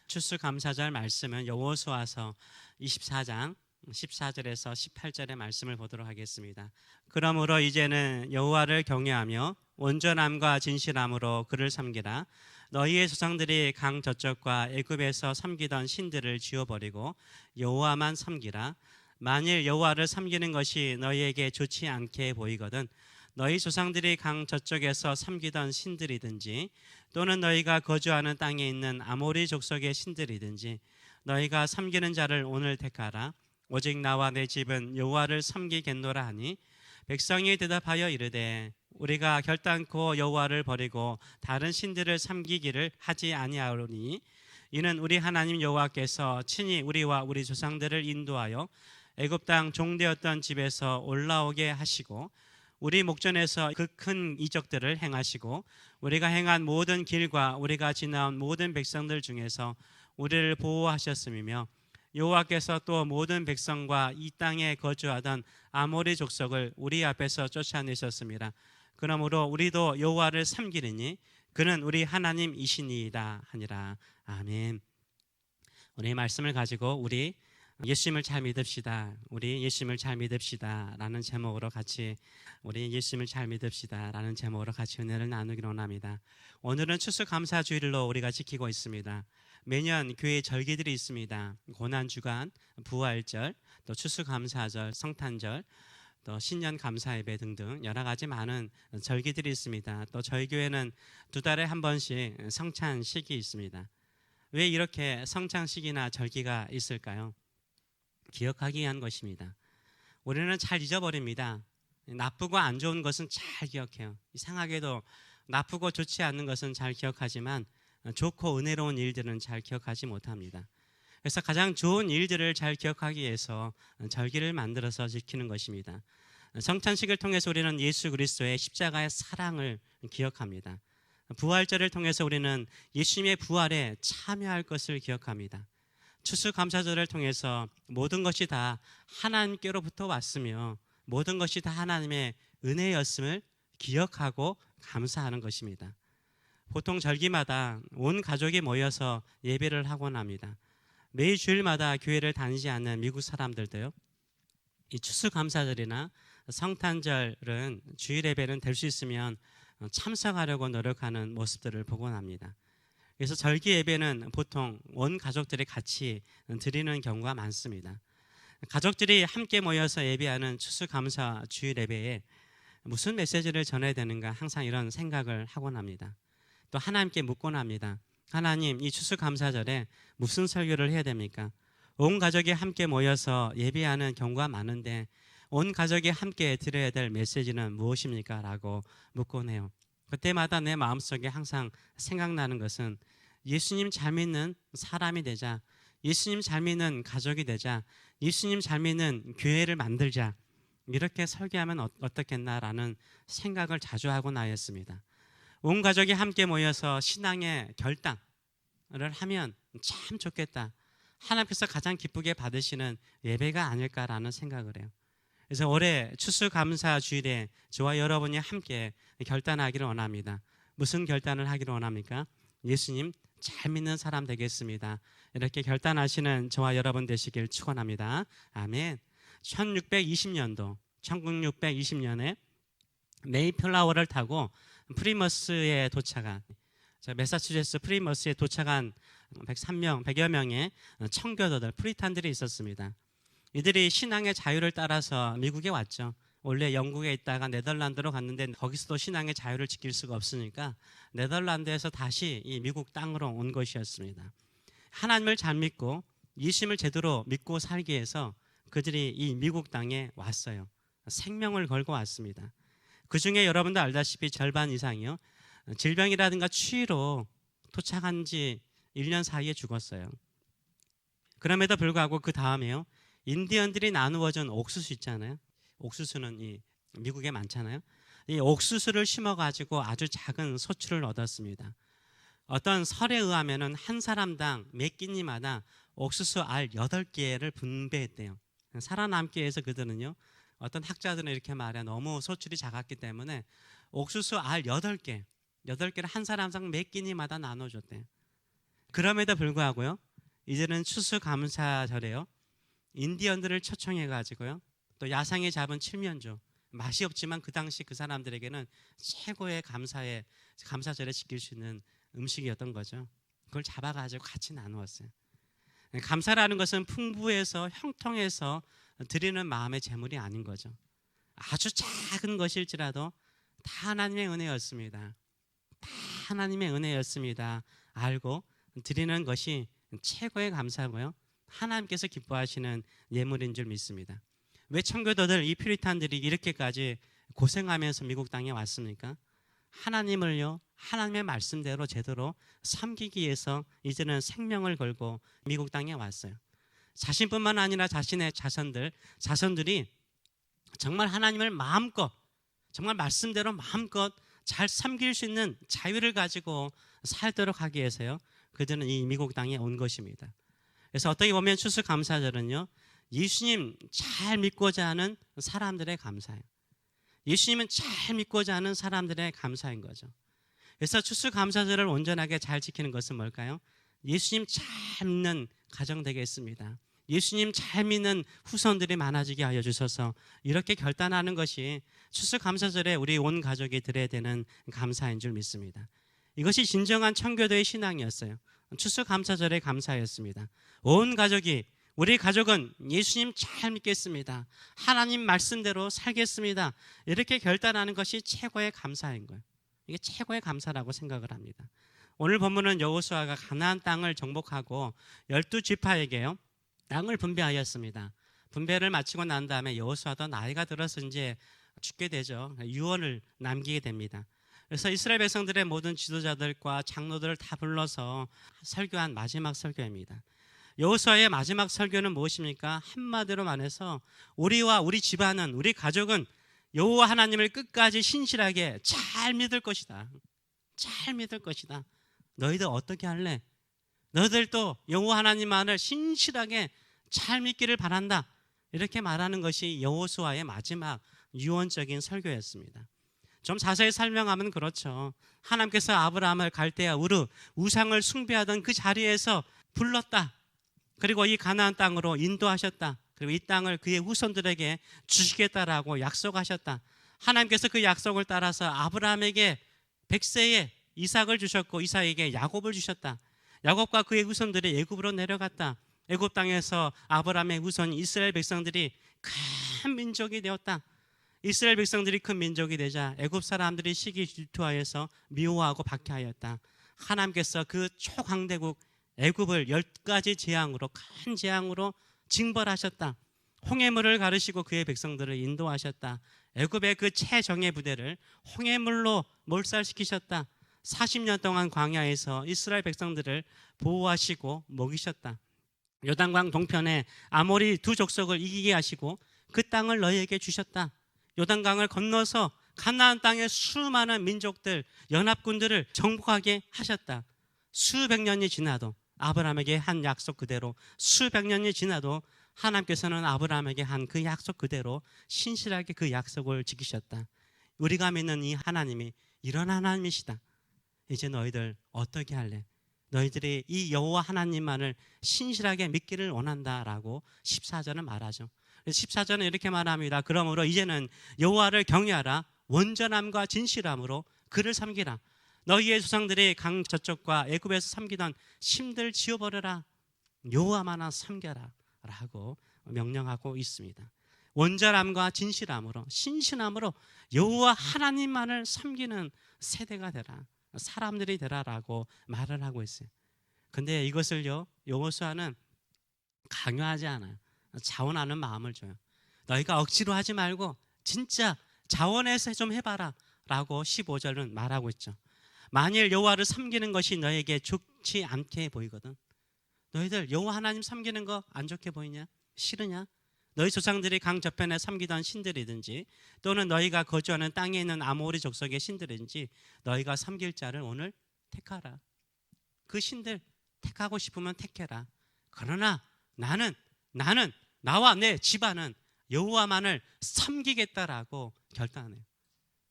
추수감사절 말씀은 여호수아서 24장 14절에서 18절의 말씀을 보도록 하겠습니다. 그러므로 이제는 여호와를 경외하며 온전함과 진실함으로 그를 섬기라. 너희의 조상들이 강 저쪽과 애굽에서 섬기던 신들을 지워버리고 여호와만 섬기라. 만일 여호와를 섬기는 것이 너희에게 좋지 않게 보이거든 너희 조상들이 강 저쪽에서 섬기던 신들이든지 또는 너희가 거주하는 땅에 있는 아모리 족속의 신들이든지 너희가 섬기는 자를 오늘 택하라. 오직 나와 내 집은 여호와를 섬기겠노라 하니 백성이 대답하여 이르되 우리가 결단코 여호와를 버리고 다른 신들을 섬기기를 하지 아니하오니 이는 우리 하나님 여호와께서 친히 우리와 우리 조상들을 인도하여 애굽 땅 종되었던 집에서 올라오게 하시고 우리 목전에서 그 큰 이적들을 행하시고 우리가 행한 모든 길과 우리가 지나온 모든 백성들 중에서 우리를 보호하셨음이며 여호와께서 또 모든 백성과 이 땅에 거주하던 아모리 족속을 우리 앞에서 쫓아내셨습니다. 그러므로 우리도 여호와를 섬기리니 그는 우리 하나님이시니이다 하니라. 아멘. 오늘 이 말씀을 가지고 우리 예수님을 잘 믿읍시다. 우리 예수님을 잘 믿읍시다 라는 제목으로 같이 우리 예수님을 잘 믿읍시다 라는 제목으로 같이 은혜를 나누기로 원합니다. 오늘은 추수감사주일로 우리가 지키고 있습니다. 매년 교회 절기들이 있습니다. 고난주간, 부활절, 또 추수감사절, 성탄절, 또 신년 감사예배 등등 여러 가지 많은 절기들이 있습니다. 또 저희 교회는 2달에 한 번씩 성찬식이 있습니다. 왜 이렇게 성찬식이나 절기가 있을까요? 기억하기 위한 것입니다. 우리는 잘 잊어버립니다. 나쁘고 안 좋은 것은 잘 기억해요. 이상하게도 나쁘고 좋지 않는 것은 잘 기억하지만 좋고 은혜로운 일들은 잘 기억하지 못합니다. 그래서 가장 좋은 일들을 잘 기억하기 위해서 절기를 만들어서 지키는 것입니다. 성찬식을 통해서 우리는 예수 그리스도의 십자가의 사랑을 기억합니다. 부활절을 통해서 우리는 예수님의 부활에 참여할 것을 기억합니다. 추수감사절을 통해서 모든 것이 다 하나님께로부터 왔으며 모든 것이 다 하나님의 은혜였음을 기억하고 감사하는 것입니다. 보통 절기마다 온 가족이 모여서 예배를 하곤 합니다. 매일 주일마다 교회를 다니지 않는 미국 사람들도요, 이 추수감사절이나 성탄절은 주일 예배는 될 수 있으면 참석하려고 노력하는 모습들을 보곤 합니다. 그래서 절기 예배는 보통 온 가족들이 같이 드리는 경우가 많습니다. 가족들이 함께 모여서 예배하는 추수감사 주일 예배에 무슨 메시지를 전해야 되는가 항상 이런 생각을 하곤 합니다. 또 하나님께 묻곤 합니다. 하나님, 이 추수감사절에 무슨 설교를 해야 됩니까? 온 가족이 함께 모여서 예배하는 경우가 많은데 온 가족이 함께 드려야 될 메시지는 무엇입니까? 라고 묻곤 해요. 그때마다 내 마음속에 항상 생각나는 것은 예수님 잘 믿는 사람이 되자, 예수님 잘 믿는 가족이 되자, 예수님 잘 믿는 교회를 만들자, 이렇게 설교하면 어떻겠나라는 생각을 자주 하고 나였습니다. 온 가족이 함께 모여서 신앙의 결단을 하면 참 좋겠다. 하나님께서 가장 기쁘게 받으시는 예배가 아닐까라는 생각을 해요. 그래서 올해 추수감사 주일에 저와 여러분이 함께 결단하기를 원합니다. 무슨 결단을 하기를 원합니까? 예수님 잘 믿는 사람 되겠습니다. 이렇게 결단하시는 저와 여러분 되시길 축원합니다. 아멘. 1620년에 메이플라워를 타고 프리머스에 도착한 매사추세츠 프리머스에 도착한 100여 명의 청교도들, 프리탄들이 있었습니다. 이들이 신앙의 자유를 따라서 미국에 왔죠. 원래 영국에 있다가 네덜란드로 갔는데 거기서도 신앙의 자유를 지킬 수가 없으니까 네덜란드에서 다시 이 미국 땅으로 온 것이었습니다. 하나님을 잘 믿고 예수님을 제대로 믿고 살기 위해서 그들이 이 미국 땅에 왔어요. 생명을 걸고 왔습니다. 그 중에 여러분도 알다시피 절반 이상이요, 질병이라든가 추위로 도착한 지 1년 사이에 죽었어요. 그럼에도 불구하고 그 다음에요, 인디언들이 나누어준 옥수수 있잖아요. 옥수수는 이 미국에 많잖아요. 이 옥수수를 심어가지고 아주 작은 소출을 얻었습니다. 어떤 설에 의하면은 한 사람당 몇 끼니마다 옥수수 알 8개를 분배했대요. 살아남기 위해서 그들은요, 어떤 학자들은 이렇게 말해요. 너무 소출이 작았기 때문에 옥수수 알 8개를 한 사람당 몇 끼니마다 나눠줬대요. 그럼에도 불구하고요, 이제는 추수감사절에요, 인디언들을 초청해 가지고요, 또 야상에 잡은 칠면조, 맛이 없지만 그 당시 그 사람들에게는 최고의 감사절에 지킬 수 있는 음식이었던 거죠. 그걸 잡아가지고 같이 나누었어요. 감사라는 것은 풍부해서 형통해서 드리는 마음의 재물이 아닌 거죠. 아주 작은 것일지라도 다 하나님의 은혜였습니다. 다 하나님의 은혜였습니다. 알고 드리는 것이 최고의 감사고요, 하나님께서 기뻐하시는 예물인 줄 믿습니다. 왜 청교도들, 이 퓨리탄들이 이렇게까지 고생하면서 미국 땅에 왔습니까? 하나님을요, 하나님의 말씀대로 제대로 섬기기 위해서 이제는 생명을 걸고 미국 땅에 왔어요. 자신뿐만 아니라 자신의 자손들이 정말 하나님을 마음껏, 정말 말씀대로 마음껏 잘 섬길 수 있는 자유를 가지고 살도록 하기 위해서요, 그들은 이 미국 땅에 온 것입니다. 그래서 어떻게 보면 추수감사절은요, 예수님 잘 믿고자 하는 사람들의 감사예요. 예수님은 잘 믿고자 하는 사람들의 감사인 거죠. 그래서 추수감사절을 온전하게 잘 지키는 것은 뭘까요? 예수님 잘 믿는 가정 되겠습니다. 예수님 잘 믿는 후손들이 많아지게 하여 주셔서 이렇게 결단하는 것이 추수감사절에 우리 온 가족이 드려야 되는 감사인 줄 믿습니다. 이것이 진정한 청교도의 신앙이었어요. 추수감사절의 감사였습니다. 온 가족이, 우리 가족은 예수님 잘 믿겠습니다, 하나님 말씀대로 살겠습니다, 이렇게 결단하는 것이 최고의 감사인 거예요. 이게 최고의 감사라고 생각을 합니다. 오늘 본문은 여호수아가 가나안 땅을 정복하고 12지파에게요, 땅을 분배하였습니다. 분배를 마치고 난 다음에 여호수아도 나이가 들어서 이제 죽게 되죠. 유언을 남기게 됩니다. 그래서 이스라엘 백성들의 모든 지도자들과 장로들을 다 불러서 설교한 마지막 설교입니다. 여호수아의 마지막 설교는 무엇입니까? 한마디로 말해서 우리와 우리 집안은, 우리 가족은 여호와 하나님을 끝까지 신실하게 잘 믿을 것이다. 잘 믿을 것이다. 너희들 어떻게 할래? 너희들도 여호와 하나님만을 신실하게 잘 믿기를 바란다. 이렇게 말하는 것이 여호수아의 마지막 유언적인 설교였습니다. 좀 자세히 설명하면 그렇죠. 하나님께서 아브라함을 갈대아 우르, 우상을 숭배하던 그 자리에서 불렀다. 그리고 이 가나안 땅으로 인도하셨다. 그리고 이 땅을 그의 후손들에게 주시겠다라고 약속하셨다. 하나님께서 그 약속을 따라서 아브라함에게 100세에 이삭을 주셨고 이삭에게 야곱을 주셨다. 야곱과 그의 후손들이 애굽으로 내려갔다. 애굽 땅에서 아브라함의 후손 이스라엘 백성들이 큰 민족이 되었다. 이스라엘 백성들이 큰 민족이 되자 애굽 사람들이 시기 질투하여서 미워하고 박해하였다. 하나님께서 그 초강대국 애굽을 10가지 재앙으로, 큰 재앙으로 징벌하셨다. 홍해물을 가르시고 그의 백성들을 인도하셨다. 애굽의 그 최정예 부대를 홍해물로 몰살시키셨다. 40년 동안 광야에서 이스라엘 백성들을 보호하시고 먹이셨다. 요단강 동편에 아모리 두 족속을 이기게 하시고 그 땅을 너희에게 주셨다. 요단강을 건너서 가나안 땅의 수많은 민족들, 연합군들을 정복하게 하셨다. 수백 년이 지나도 아브라함에게 한 약속 그대로, 수백 년이 지나도 하나님께서는 아브라함에게 한 그 약속 그대로 신실하게 그 약속을 지키셨다. 우리가 믿는 이 하나님이 이런 하나님이시다. 이제 너희들 어떻게 할래? 너희들이 이 여호와 하나님만을 신실하게 믿기를 원한다라고 14절은 말하죠. 14절은 이렇게 말합니다. 그러므로 이제는 여호와를 경외하라. 온전함과 진실함으로 그를 섬기라. 너희의 조상들이 강 저쪽과 애굽에서 섬기던 신들 지워버려라. 여호와만을 섬겨라 라고 명령하고 있습니다. 온전함과 진실함으로, 신실함으로 여호와 하나님만을 섬기는 세대가 되라, 사람들이 되라라고 말을 하고 있어요. 근데 이것을요, 여호수아는 강요하지 않아요. 자원하는 마음을 줘요. 너희가 억지로 하지 말고 진짜 자원해서 좀 해봐라 라고 15절은 말하고 있죠. 만일 여호와를 섬기는 것이 너에게 좋지 않게 보이거든. 너희들 여호와 하나님 섬기는 거 안 좋게 보이냐? 싫으냐? 너희 조상들이 강 저편에 섬기던 신들이든지 또는 너희가 거주하는 땅에 있는 아모리 족속의 신들이든지 너희가 섬길 자를 오늘 택하라. 그 신들 택하고 싶으면 택해라. 그러나 나는 나와 내 집안은 여호와만을 섬기겠다라고 결단해요.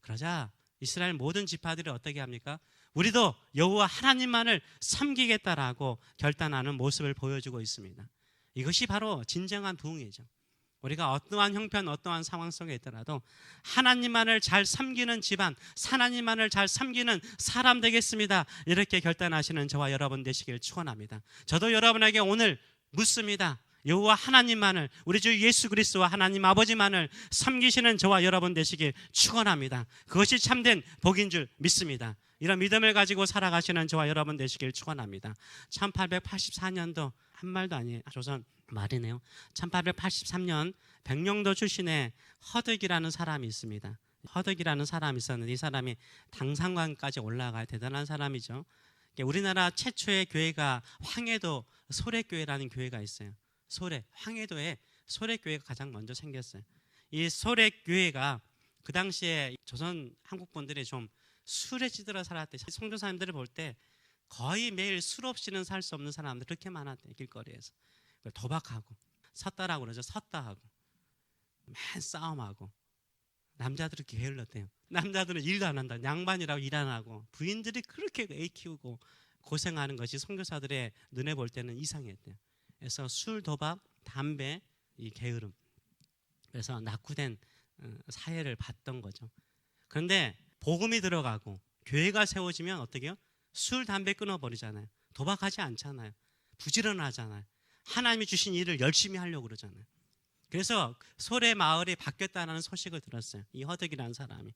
그러자 이스라엘 모든 지파들이 어떻게 합니까? 우리도 여호와 하나님만을 섬기겠다라고 결단하는 모습을 보여주고 있습니다. 이것이 바로 진정한 부흥이죠. 우리가 어떠한 형편, 어떠한 상황 속에 있더라도 하나님만을 잘 섬기는 집안, 하나님만을 잘 섬기는 사람 되겠습니다. 이렇게 결단하시는 저와 여러분 되시길 축원합니다. 저도 여러분에게 오늘 묻습니다. 여호와 하나님만을, 우리 주 예수 그리스도와 하나님 아버지만을 섬기시는 저와 여러분 되시길 축원합니다. 그것이 참된 복인 줄 믿습니다. 이런 믿음을 가지고 살아가시는 저와 여러분 되시길 축원합니다. 1884년도 한 말도 아니에요. 조선 말이네요. 1883년 백령도 출신의 허덕이라는 사람이 있습니다. 허덕이라는 사람이 있었는데 이 사람이 당상관까지 올라가야 대단한 사람이죠. 우리나라 최초의 교회가 황해도 소래교회라는 교회가 있어요. 황해도에 소래교회가 가장 먼저 생겼어요. 이 소래교회가 그 당시에 조선 한국분들이 좀 술에 찌들어 살았대. 선교사님들을 볼 때 거의 매일 술 없이는 살 수 없는 사람들 그렇게 많았대. 길거리에서 도박하고 섰다라고 그러죠. 섰다하고 맨 싸움하고 남자들은 게을렀대요. 남자들은 일도 안 한다. 양반이라고 일 안 하고 부인들이 그렇게 애 키우고 고생하는 것이 선교사들의 눈에 볼 때는 이상했대요. 그래서 술, 도박, 담배, 이 게으름, 그래서 낙후된 사회를 봤던 거죠. 그런데 복음이 들어가고 교회가 세워지면 어떻게 해요? 술, 담배 끊어버리잖아요. 도박하지 않잖아요. 부지런하잖아요. 하나님이 주신 일을 열심히 하려고 그러잖아요. 그래서 소래 마을이 바뀌었다는 소식을 들었어요. 이 허덕이라는 사람이.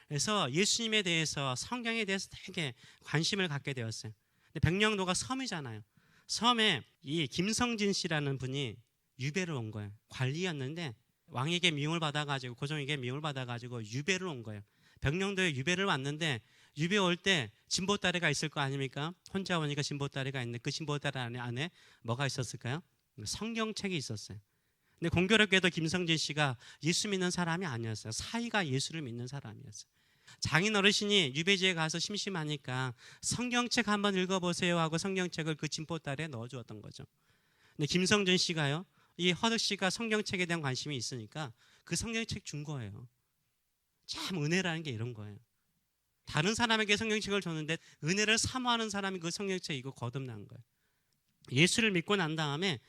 그래서 예수님에 대해서, 성경에 대해서 되게 관심을 갖게 되었어요. 근데 백령도가 섬이잖아요. 섬에 이 김성진 씨라는 분이 유배를 온 거예요. 관리였는데 왕에게 미움을 받아가지고, 고종에게 미움을 받아가지고 유배를 온 거예요. 백령도에 유배를 왔는데 유배 올 때 진보다리가 있을 거 아닙니까? 혼자 오니까 진보다리가 있는데 그 진보다리 안에 뭐가 있었을까요? 성경책이 있었어요. 근데 공교롭게도 김성진 씨가 예수 믿는 사람이 아니었어요. 사이가 예수를 믿는 사람이었어요. 장인 어르신이 유배지에 가서 심심하니까 성경책 한번 읽어보세요 하고 성경책을 그 진보다리에 넣어주었던 거죠. 근데 김성진 씨가요, 이 허덕 씨가 성경책에 대한 관심이 있으니까 그 성경책 준 거예요. 참 은혜라는 게 이런 거예요. 다른 사람에게 성경책을 줬는데 은혜를 사모하는 사람이 그 성경책 이거 거듭난 거예요. 예수를 믿고 난 다음에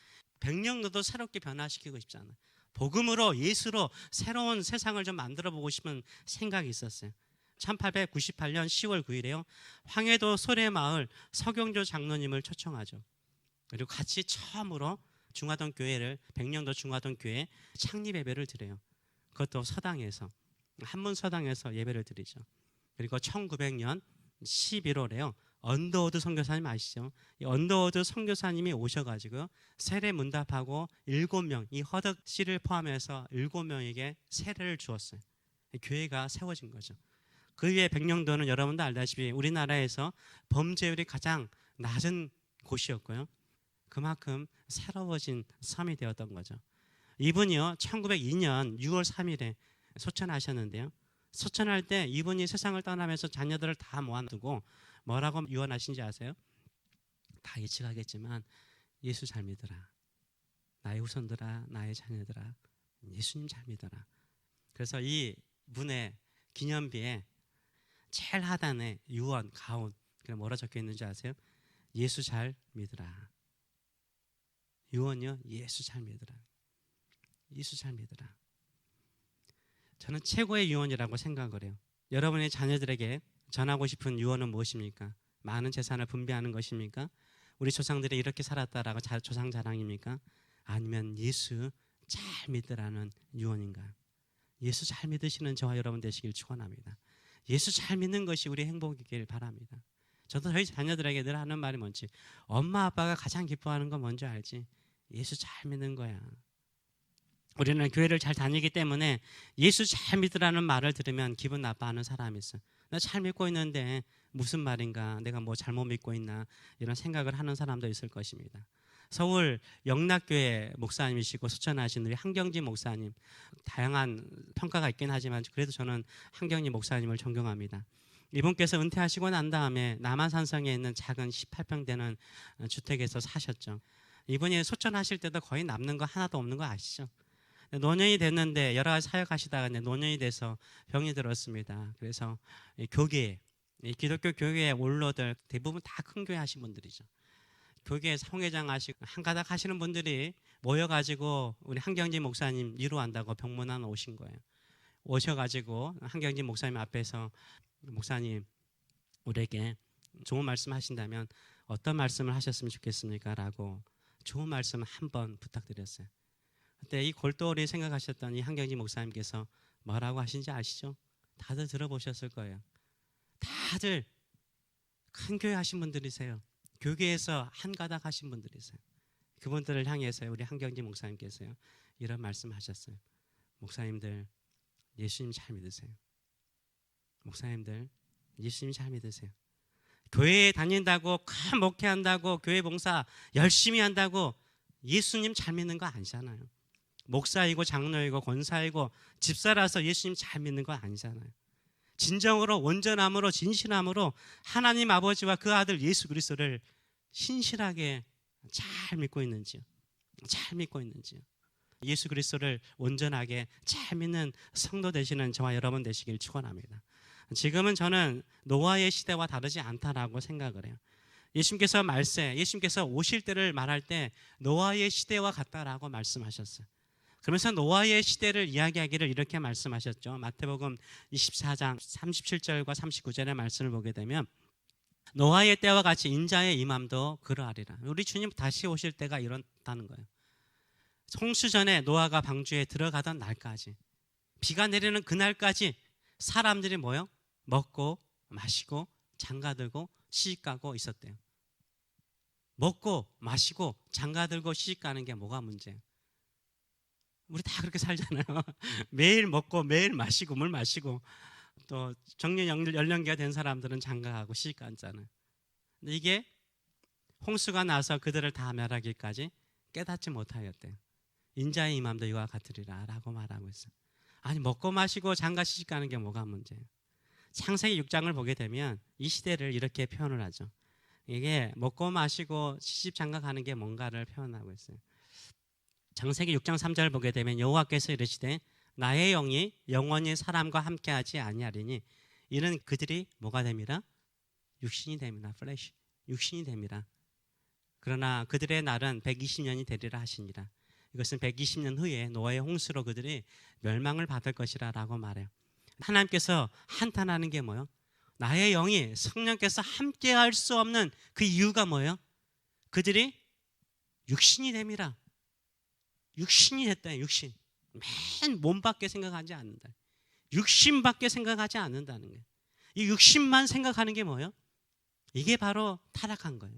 백령도도 새롭게 변화시키고 싶잖아요. 복음으로, 예수로 새로운 세상을 좀 만들어 보고 싶은 생각이 있었어요. 1898년 10월 9일에요. 황해도 소래마을 서경조 장로님을 초청하죠. 그리고 같이 처음으로 중화동 교회를, 백령도 중화동 교회 창립 예배를 드려요. 그것도 서당에서, 한문 서당에서 예배를 드리죠. 그리고 1900년 11월에요. 언더우드 선교사님 아시죠? 이 언더우드 선교사님이 오셔가지고 세례 문답하고 7명, 이 허덕 씨를 포함해서 7명에게 세례를 주었어요. 교회가 세워진 거죠. 그 위에 백령도는 여러분도 알다시피 우리나라에서 범죄율이 가장 낮은 곳이었고요. 그만큼 새로워진 섬이 되었던 거죠. 이분이요, 1902년 6월 3일에 소천하셨는데요. 소천할 때 이분이 세상을 떠나면서 자녀들을 다 모아두고 뭐라고 유언하신지 아세요? 다 예측하겠지만 예수 잘 믿어라. 나의 후손들아, 나의 자녀들아, 예수님 잘 믿어라. 그래서 이 분의 기념비에 제일 하단에 유언, 가운, 그럼 뭐라 적혀 있는지 아세요? 예수 잘 믿으라. 유언이요, 예수 잘 믿으라. 예수 잘 믿으라. 저는 최고의 유언이라고 생각을 해요. 여러분의 자녀들에게 전하고 싶은 유언은 무엇입니까? 많은 재산을 분배하는 것입니까? 우리 조상들이 이렇게 살았다라고 조상 자랑입니까? 아니면 예수 잘 믿으라는 유언인가? 예수 잘 믿으시는 저와 여러분 되시길 축원합니다. 예수 잘 믿는 것이 우리 행복이길 바랍니다. 저도 저희 자녀들에게 늘 하는 말이 뭔지, 엄마 아빠가 가장 기뻐하는 건 뭔지 알지? 예수 잘 믿는 거야. 우리는 교회를 잘 다니기 때문에 예수 잘 믿으라는 말을 들으면 기분 나빠하는 사람이 있어요. 나 잘 믿고 있는데 무슨 말인가, 내가 뭐 잘못 믿고 있나, 이런 생각을 하는 사람도 있을 것입니다. 서울 영락교회 목사님이시고 수천하신 우리 한경진 목사님, 다양한 평가가 있긴 하지만 그래도 저는 한경진 목사님을 존경합니다. 이분께서 은퇴하시고 난 다음에 남한산성에 있는 작은 18평 되는 주택에서 사셨죠. 이분이 소천하실 때도 거의 남는 거 하나도 없는 거 아시죠? 노년이 됐는데 여러 가지 사역하시다가 노년이 돼서 병이 들었습니다. 그래서 교계에 이 기독교 교회의 원로들 대부분 다 큰 교회 하신 분들이죠. 교회 성회장 하시고 한가닥 하시는 분들이 모여가지고 우리 한경진 목사님 위로한다고 병문안 오신 거예요. 오셔가지고 한경진 목사님 앞에서 목사님 우리에게 좋은 말씀 하신다면 어떤 말씀을 하셨으면 좋겠습니까? 라고 좋은 말씀 한번 부탁드렸어요. 그때 이 골똘히 생각하셨던 이 한경진 목사님께서 뭐라고 하신지 아시죠? 다들 들어보셨을 거예요. 다들 큰 교회 하신 분들이세요. 교계에서 한 가닥 하신 분들이세요. 그분들을 향해서 우리 한경진 목사님께서요 이런 말씀하셨어요. 목사님들 예수님 잘 믿으세요. 목사님들 예수님 잘 믿으세요. 교회에 다닌다고 큰 목회한다고 교회 봉사 열심히 한다고 예수님 잘 믿는 거 아니잖아요. 목사이고 장로이고 권사이고 집사라서 예수님 잘 믿는 거 아니잖아요. 진정으로 온전함으로 진실함으로 하나님 아버지와 그 아들 예수 그리스도를 신실하게 잘 믿고 있는지요. 잘 믿고 있는지요. 예수 그리스도를 온전하게 잘 믿는 성도 되시는 저와 여러분 되시길 축원합니다. 지금은 저는 노아의 시대와 다르지 않다라고 생각을 해요. 예수님께서 오실 때를 말할 때 노아의 시대와 같다라고 말씀하셨어요. 그러면서 노아의 시대를 이야기하기를 이렇게 말씀하셨죠. 마태복음 24장 37절과 39절의 말씀을 보게 되면 노아의 때와 같이 인자의 임함도 그러하리라. 우리 주님 다시 오실 때가 이렇다는 거예요. 홍수 전에 노아가 방주에 들어가던 날까지, 비가 내리는 그날까지 사람들이 뭐요? 먹고 마시고 장가들고 시집가고 있었대요. 먹고 마시고 장가들고 시집가는 게 뭐가 문제예요? 우리 다 그렇게 살잖아요. 매일 먹고 매일 마시고 물 마시고 또 정년 연령기가 된 사람들은 장가가고 시집가잖아요. 근데 이게 홍수가 나서 그들을 다 멸하기까지 깨닫지 못하였대요. 인자의 임함도 이와 같으리라 라고 말하고 있어요. 아니 먹고 마시고 장가 시집가는 게 뭐가 문제예요? 창세기 6장을 보게 되면 이 시대를 이렇게 표현을 하죠. 이게 먹고 마시고 시집 장가 가는 게 뭔가를 표현하고 있어요. 창세기 6장 3절을 보게 되면 여호와께서 이르시되 나의 영이 영원히 사람과 함께하지 아니하리니 이는 그들이 뭐가 됩니다? 육신이 됩니다. 플래시 육신이 됩니다. 그러나 그들의 날은 120년이 되리라 하시니라. 이것은 120년 후에 노아의 홍수로 그들이 멸망을 받을 것이라 라고 말해요. 하나님께서 한탄하는 게 뭐예요? 나의 영이 성령께서 함께할 수 없는 그 이유가 뭐예요? 그들이 육신이 됩니다. 육신이 됐다. 육신. 맨 몸밖에 생각하지 않는다. 육신밖에 생각하지 않는다는 거예요. 이 육신만 생각하는 게 뭐예요? 이게 바로 타락한 거예요.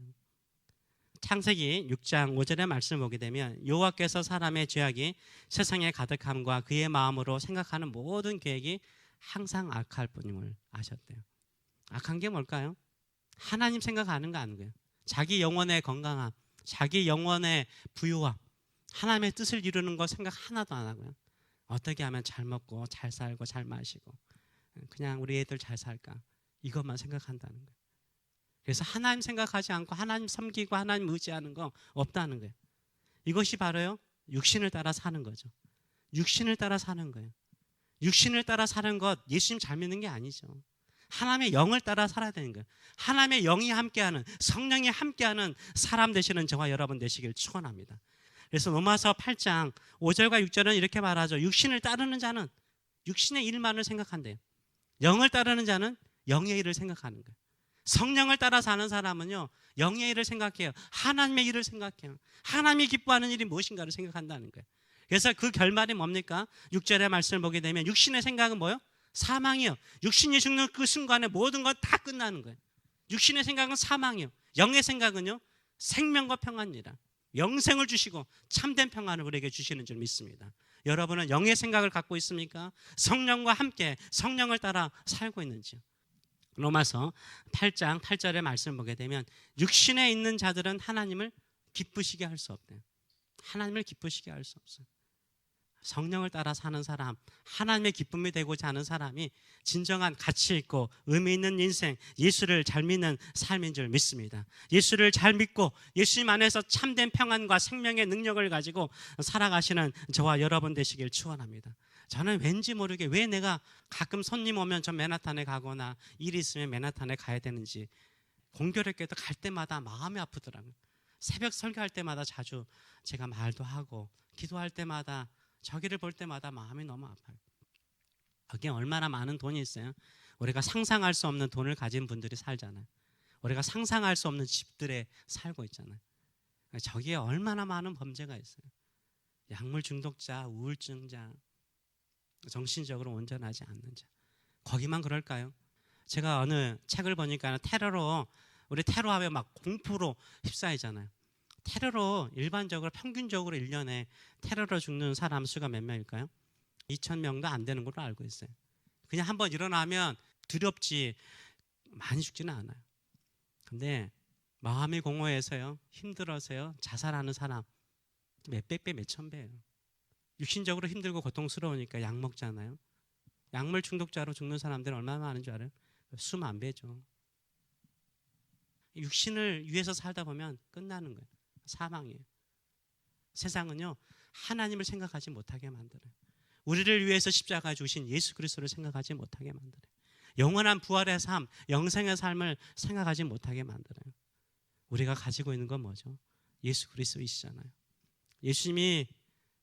창세기 6장 5절의 말씀을 보게 되면 여호와께서 사람의 죄악이 세상에 가득함과 그의 마음으로 생각하는 모든 계획이 항상 악할 뿐임을 아셨대요. 악한 게 뭘까요? 하나님 생각하는 거 아닌 거예요. 자기 영혼의 건강함, 자기 영혼의 부유함, 하나님의 뜻을 이루는 거 생각 하나도 안 하고요. 어떻게 하면 잘 먹고 잘 살고 잘 마시고 그냥 우리 애들 잘 살까 이것만 생각한다는 거예요. 그래서 하나님 생각하지 않고 하나님 섬기고 하나님 의지하는 거 없다는 거예요. 이것이 바로요 육신을 따라 사는 거죠. 육신을 따라 사는 거예요. 육신을 따라 사는 것 예수님 잘 믿는 게 아니죠. 하나님의 영을 따라 살아야 되는 거예요. 하나님의 영이 함께하는 성령이 함께하는 사람 되시는 저와 여러분 되시길 축원합니다. 그래서 로마서 8장 5절과 6절은 이렇게 말하죠. 육신을 따르는 자는 육신의 일만을 생각한대요. 영을 따르는 자는 영의 일을 생각하는 거예요. 성령을 따라 사는 사람은요 영의 일을 생각해요. 하나님의 일을 생각해요. 하나님이 기뻐하는 일이 무엇인가를 생각한다는 거예요. 그래서 그 결말이 뭡니까? 6절의 말씀을 보게 되면 육신의 생각은 뭐예요? 사망이요. 육신이 죽는 그 순간에 모든 건 다 끝나는 거예요. 육신의 생각은 사망이요. 영의 생각은요 생명과 평안이라 영생을 주시고 참된 평안을 우리에게 주시는 줄 믿습니다. 여러분은 영의 생각을 갖고 있습니까? 성령과 함께 성령을 따라 살고 있는지요? 로마서 8장 8절의 말씀을 보게 되면 육신에 있는 자들은 하나님을 기쁘시게 할 수 없대요. 하나님을 기쁘시게 할 수 없어요. 성령을 따라 사는 사람, 하나님의 기쁨이 되고자 하는 사람이 진정한 가치 있고 의미 있는 인생, 예수를 잘 믿는 삶인 줄 믿습니다. 예수를 잘 믿고 예수님 안에서 참된 평안과 생명의 능력을 가지고 살아가시는 저와 여러분 되시길 축원합니다. 저는 왠지 모르게 왜 내가 가끔 손님 오면 저 맨하탄에 가거나 일이 있으면 맨하탄에 가야 되는지 공교롭게도 갈 때마다 마음이 아프더라고요. 새벽 설교할 때마다 자주 제가 말도 하고 기도할 때마다 저기를 볼 때마다 마음이 너무 아파요. 거기에 얼마나 많은 돈이 있어요. 우리가 상상할 수 없는 돈을 가진 분들이 살잖아요. 우리가 상상할 수 없는 집들에 살고 있잖아요. 저기에 얼마나 많은 범죄가 있어요. 약물 중독자, 우울증자, 정신적으로 온전하지 않는 자. 거기만 그럴까요? 제가 어느 책을 보니까 테러로, 우리 테러하면 막 공포로 휩싸이잖아요. 테러로 일반적으로 평균적으로 1년에 테러로 죽는 사람 수가 몇 명일까요? 2,000명도 안 되는 걸로 알고 있어요. 그냥 한번 일어나면 두렵지 많이 죽지는 않아요. 근데 마음이 공허해서요, 힘들어서요, 자살하는 사람 몇백 배, 몇천 배예요. 육신적으로 힘들고 고통스러우니까 약 먹잖아요. 약물 중독자로 죽는 사람들은 얼마나 많은 줄 알아요? 수만 배죠. 육신을 위해서 살다 보면 끝나는 거예요. 사망이에요. 세상은요, 하나님을 생각하지 못하게 만들어요. 우리를 위해서 십자가 주신 예수 그리스도를 생각하지 못하게 만들어요. 영원한 부활의 삶, 영생의 삶을 생각하지 못하게 만들어요. 우리가 가지고 있는 건 뭐죠? 예수 그리스도이시잖아요. 예수님이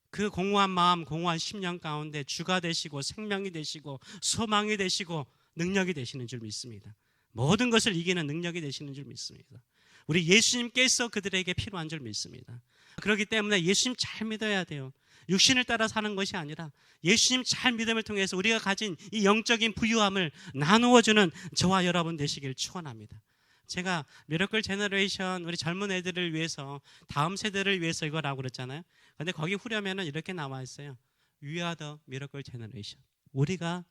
그 공허한 마음, 공허한 심령 가운데 주가 되시고 생명이 되시고 소망이 되시고 능력이 되시는 줄 믿습니다. 모든 것을 이기는 능력이 되시는 줄 믿습니다. 우리 예수님께서 그들에게 필요한 줄 믿습니다. 그렇기 때문에 예수님 잘 믿어야 돼요. 육신을 따라 사는 것이 아니라 예수님 잘 믿음을 통해서 우리가 가진 이 영적인 부유함을 나누어주는 저와 여러분 되시길 축원합니다. 제가 미러클 제너레이션 우리 젊은 애들을 위해서, 다음 세대를 위해서 이거라고 그랬잖아요. 근데 거기 후렴에는 이렇게 나와 있어요. We are the miracle generation. 우리가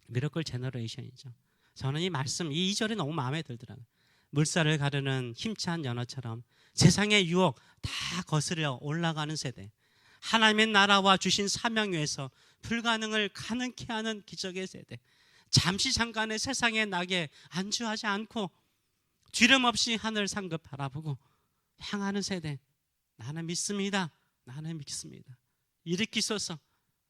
미러클 제너레이션이죠. 저는 이 말씀, 이 2절이 너무 마음에 들더라고요. 물살을 가르는 힘찬 연어처럼 세상의 유혹 다 거스려 올라가는 세대, 하나님의 나라와 주신 사명 위에서 불가능을 가능케 하는 기적의 세대, 잠시 잠깐의 세상의 낙에 안주하지 않고 뒤름 없이 하늘 상급 바라보고 향하는 세대, 나는 믿습니다. 나는 믿습니다. 일으키소서.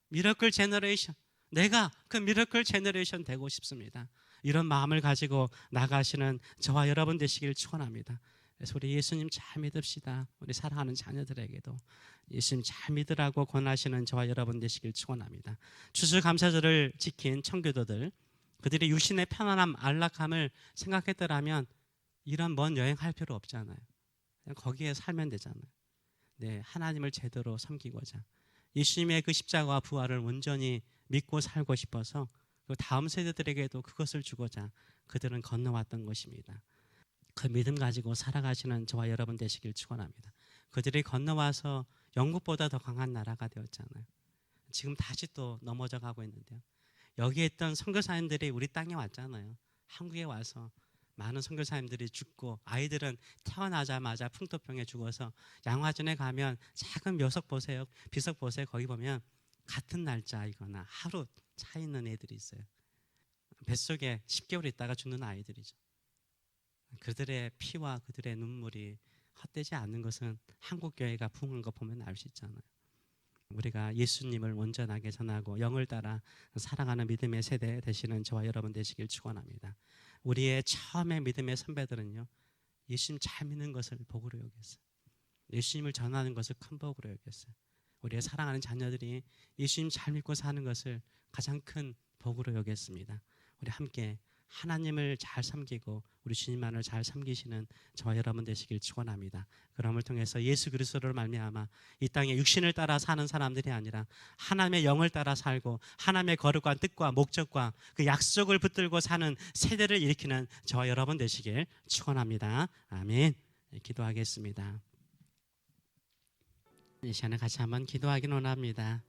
미러클 제너레이션. 내가 그 미러클 제너레이션 되고 싶습니다. 이런 마음을 가지고 나가시는 저와 여러분 되시길 축원합니다. 그래서 우리 예수님 잘 믿읍시다. 우리 사랑하는 자녀들에게도 예수님 잘 믿으라고 권하시는 저와 여러분 되시길 축원합니다. 추수감사절을 지킨 청교도들, 그들이 육신의 편안함, 안락함을 생각했더라면 이런 먼 여행할 필요 없잖아요. 그냥 거기에 살면 되잖아요. 네, 하나님을 제대로 섬기고자 예수님의 그 십자가와 부활을 온전히 믿고 살고 싶어서 그 다음 세대들에게도 그것을 주고자 그들은 건너왔던 것입니다. 그 믿음 가지고 살아가시는 저와 여러분 되시길 축원합니다. 그들이 건너와서 영국보다 더 강한 나라가 되었잖아요. 지금 다시 또 넘어져 가고 있는데요. 여기에 있던 선교사님들이 우리 땅에 왔잖아요. 한국에 와서 많은 선교사님들이 죽고, 아이들은 태어나자마자 풍토병에 죽어서 양화전에 가면 작은 묘석 보세요, 비석 보세요. 거기 보면 같은 날짜이거나 하루 차 있는 애들이 있어요. 뱃속에 10개월 있다가 죽는 아이들이죠. 그들의 피와 그들의 눈물이 헛되지 않는 것은 한국교회가 부흥한 거 보면 알 수 있잖아요. 우리가 예수님을 온전하게 전하고 영을 따라 살아가는 믿음의 세대 되시는 저와 여러분 되시길 축원합니다. 우리의 처음의 믿음의 선배들은요, 예수님 잘 믿는 것을 복으로 여겼어요. 예수님을 전하는 것을 큰 복으로 여겼어요. 우리의 사랑하는 자녀들이 예수님 잘 믿고 사는 것을 가장 큰 복으로 여겼습니다. 우리 함께 하나님을 잘 섬기고 우리 주님만을 잘 섬기시는 저와 여러분 되시길 축원합니다. 그럼을 통해서 예수 그리스도를 말미암아 이 땅에 육신을 따라 사는 사람들이 아니라 하나님의 영을 따라 살고 하나님의 거룩한 뜻과 목적과 그 약속을 붙들고 사는 세대를 일으키는 저와 여러분 되시길 축원합니다. 아멘. 기도하겠습니다. 이 시간에 같이 한번 기도하기를 원합니다.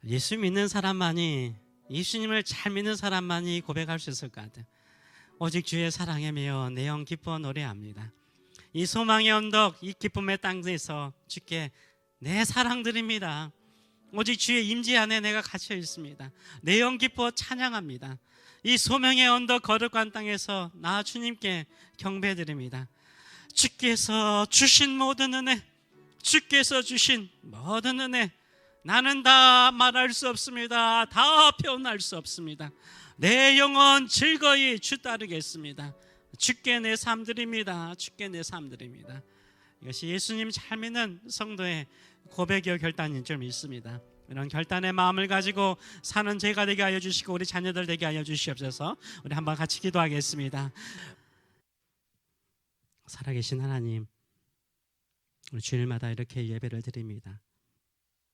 예수 믿는 사람만이, 예수님을 잘 믿는 사람만이 고백할 수 있을 것 같아요. 오직 주의 사랑에 매여 내 영 기뻐 노래합니다. 이 소망의 언덕, 이 기쁨의 땅에서 주께 내 사랑 드립니다. 오직 주의 임재 안에 내가 갇혀 있습니다. 내 영 기뻐 찬양합니다. 이 소명의 언덕 거룩한 땅에서 나 주님께 경배 드립니다. 주께서 주신 모든 은혜, 주께서 주신 모든 은혜, 나는 다 말할 수 없습니다. 다 표현할 수 없습니다. 내 영혼 즐거이 주 따르겠습니다. 주께 내 삶 드립니다. 주께 내 삶 드립니다. 이것이 예수님 잘 믿는 성도의 고백이요 결단인 줄 믿습니다. 이런 결단의 마음을 가지고 사는 제가 되게 하여 주시고 우리 자녀들 되게 하여 주시옵소서. 우리 한번 같이 기도하겠습니다. 살아계신 하나님, 우리 주일마다 이렇게 예배를 드립니다.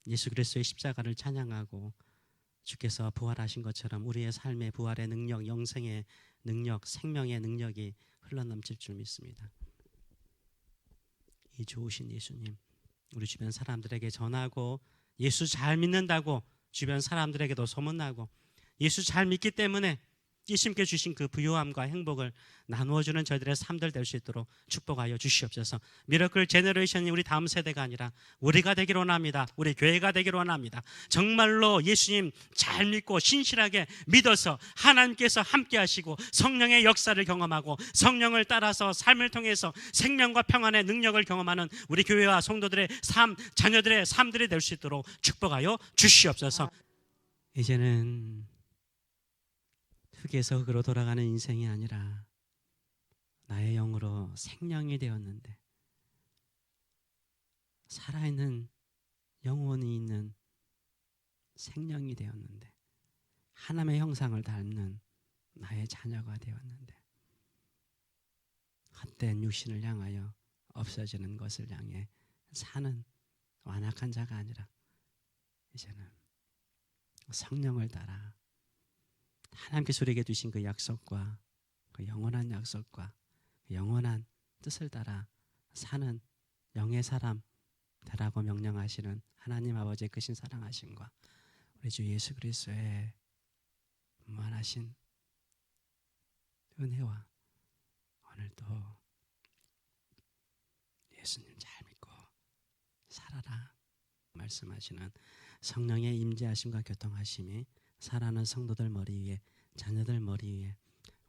예수 그리스도의 십자가를 찬양하고 주께서 부활하신 것처럼 우리의 삶의 부활의 능력, 영생의 능력, 생명의 능력이 흘러넘칠 줄 믿습니다. 이 좋으신 예수님, 우리 주변 사람들에게 전하고 예수 잘 믿는다고 주변 사람들에게도 소문나고 예수 잘 믿기 때문에 예수님께 주신 그 부요함과 행복을 나누어주는 저희들의 삶들 될 수 있도록 축복하여 주시옵소서. 미러클 제너레이션이 우리 다음 세대가 아니라 우리가 되기를 원합니다. 우리 교회가 되기를 원합니다. 정말로 예수님 잘 믿고 신실하게 믿어서 하나님께서 함께 하시고 성령의 역사를 경험하고 성령을 따라서 삶을 통해서 생명과 평안의 능력을 경험하는 우리 교회와 성도들의 삶, 자녀들의 삶들이 될 수 있도록 축복하여 주시옵소서. 이제는 흙에서 흙으로 돌아가는 인생이 아니라 나의 영으로 생명이 되었는데 살아있는 영혼이 있는 생명이 되었는데 하나님의 형상을 닮는 나의 자녀가 되었는데 헛된 육신을 향하여 없어지는 것을 향해 사는 완악한 자가 아니라 이제는 성령을 따라 하나님께서 우리에게 주신 그 약속과 그 영원한 약속과 그 영원한 뜻을 따라 사는 영의 사람 되라고 명령하시는 하나님 아버지의 크신 사랑하심과 우리 주 예수 그리스도의 무한하신 은혜와 오늘도 예수님 잘 믿고 살아라 말씀하시는 성령의 임재하심과 교통하심이 살아가는 성도들 머리 위에 자녀들 머리 위에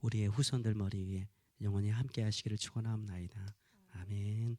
우리의 후손들 머리 위에 영원히 함께 하시기를 축원하옵나이다. 아멘.